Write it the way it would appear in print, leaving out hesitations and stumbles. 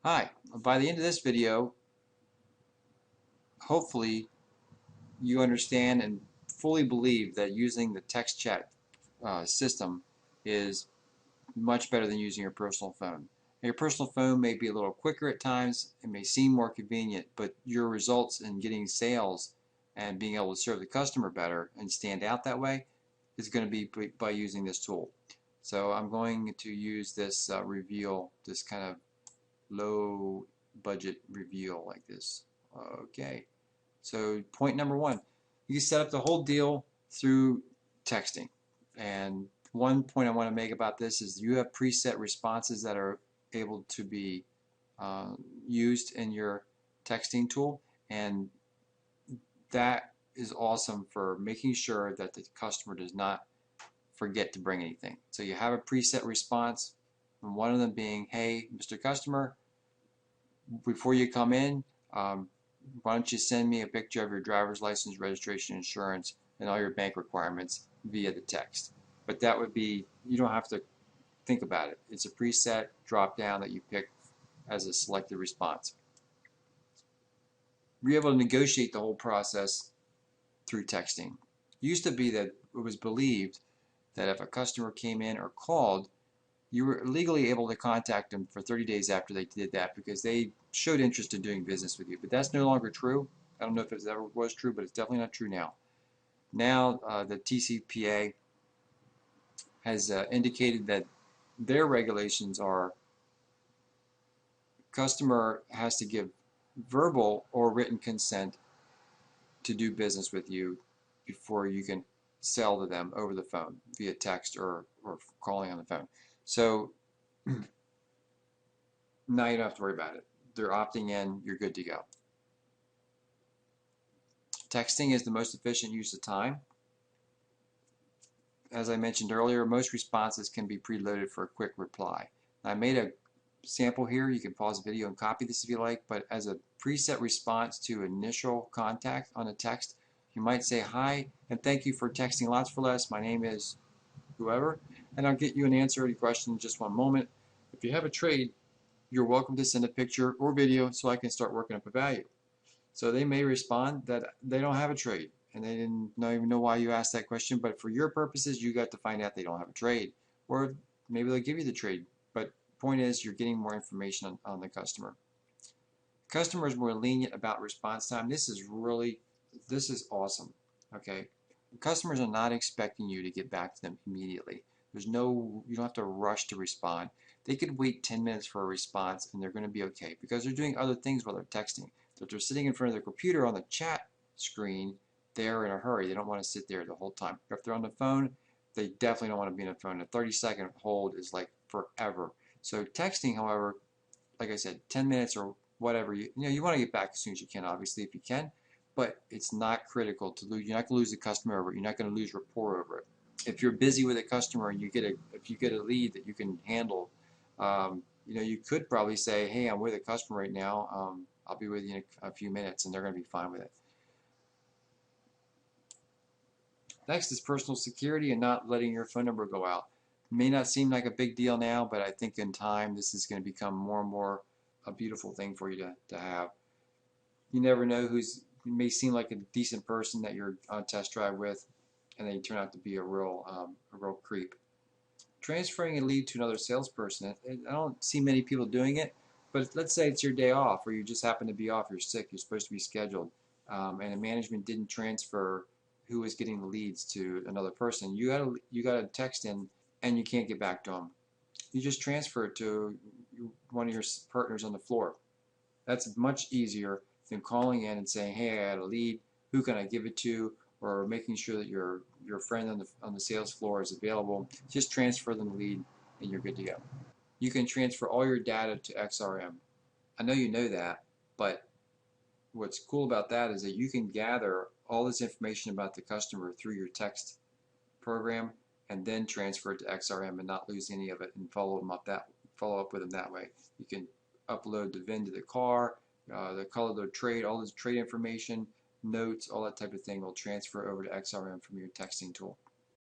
Hi, by the end of this video, hopefully you understand and fully believe that using the text chat system is much better than using your personal phone. Now, your personal phone may be a little quicker at times, it may seem more convenient, but your results in getting sales and being able to serve the customer better and stand out that way is going to be by using this tool. So I'm going to use this reveal, this kind of low budget reveal like this. Okay, so point number one, you can set up the whole deal through texting. And one point I want to make about this is you have preset responses that are able to be used in your texting tool, and that is awesome for making sure that the customer does not forget to bring anything. So you have a preset response, and one of them being, hey, Mr. Customer, before you come in, why don't you send me a picture of your driver's license, registration, insurance, and all your bank requirements via the text. But that would be, you don't have to think about it. It's a preset drop down that you pick as a selected response. You're able to negotiate the whole process through texting. It used to be that it was believed that if a customer came in or called, you were legally able to contact them for 30 days after they did that because they showed interest in doing business with you. But that's no longer true. I don't know if it ever was true, but it's definitely not true now. Now, the TCPA has indicated that their regulations are customer has to give verbal or written consent to do business with you before you can sell to them over the phone via text or calling on the phone. So now you don't have to worry about it. They're opting in, you're good to go. Texting is the most efficient use of time. As I mentioned earlier, most responses can be preloaded for a quick reply. I made a sample here. You can pause the video and copy this if you like, but as a preset response to initial contact on a text, you might say, hi, and thank you for texting Lots for Less. My name is whoever, and I'll get you an answer to your question in just one moment. If you have a trade, you're welcome to send a picture or video so I can start working up a value. So they may respond that they don't have a trade and they didn't even know why you asked that question, but for your purposes, you got to find out they don't have a trade. Or maybe they'll give you the trade, but point is you're getting more information on the customer. Customer is more lenient about response time. This is awesome. Okay, customers are not expecting you to get back to them immediately. You don't have to rush to respond. They could wait 10 minutes for a response and they're going to be okay because they're doing other things while they're texting. If they're sitting in front of their computer on the chat screen, they're in a hurry. They don't want to sit there the whole time. If they're on the phone, they definitely don't want to be on the phone. A 30-second hold is like forever. So texting, however, like I said, 10 minutes or whatever, you want to get back as soon as you can, obviously, if you can, but it's not critical to lose. You're not going to lose the customer over it. You're not going to lose rapport over it. If you're busy with a customer and if you get a lead that you can handle, you could probably say, hey, I'm with a customer right now. I'll be with you in a few minutes, and they're going to be fine with it. Next is personal security and not letting your phone number go out. It may not seem like a big deal now, but I think in time this is going to become more and more a beautiful thing for you to have. You never know you may seem like a decent person that you're on a test drive with, and they turn out to be a real creep. Transferring a lead to another salesperson, I don't see many people doing it, but let's say it's your day off or you just happen to be off, you're sick, you're supposed to be scheduled, and the management didn't transfer who was getting the leads to another person. You got a text in and you can't get back to them. You just transfer it to one of your partners on the floor. That's much easier than calling in and saying, hey, I got a lead, who can I give it to, or making sure that your friend on the sales floor is available. Just transfer them the lead and you're good to go. You can transfer all your data to XRM. I know you know that, but what's cool about that is that you can gather all this information about the customer through your text program and then transfer it to XRM and not lose any of it and follow up with them that way. You can upload the VIN to the car, the color of the trade, all this trade information, notes, all that type of thing will transfer over to XRM from your texting tool.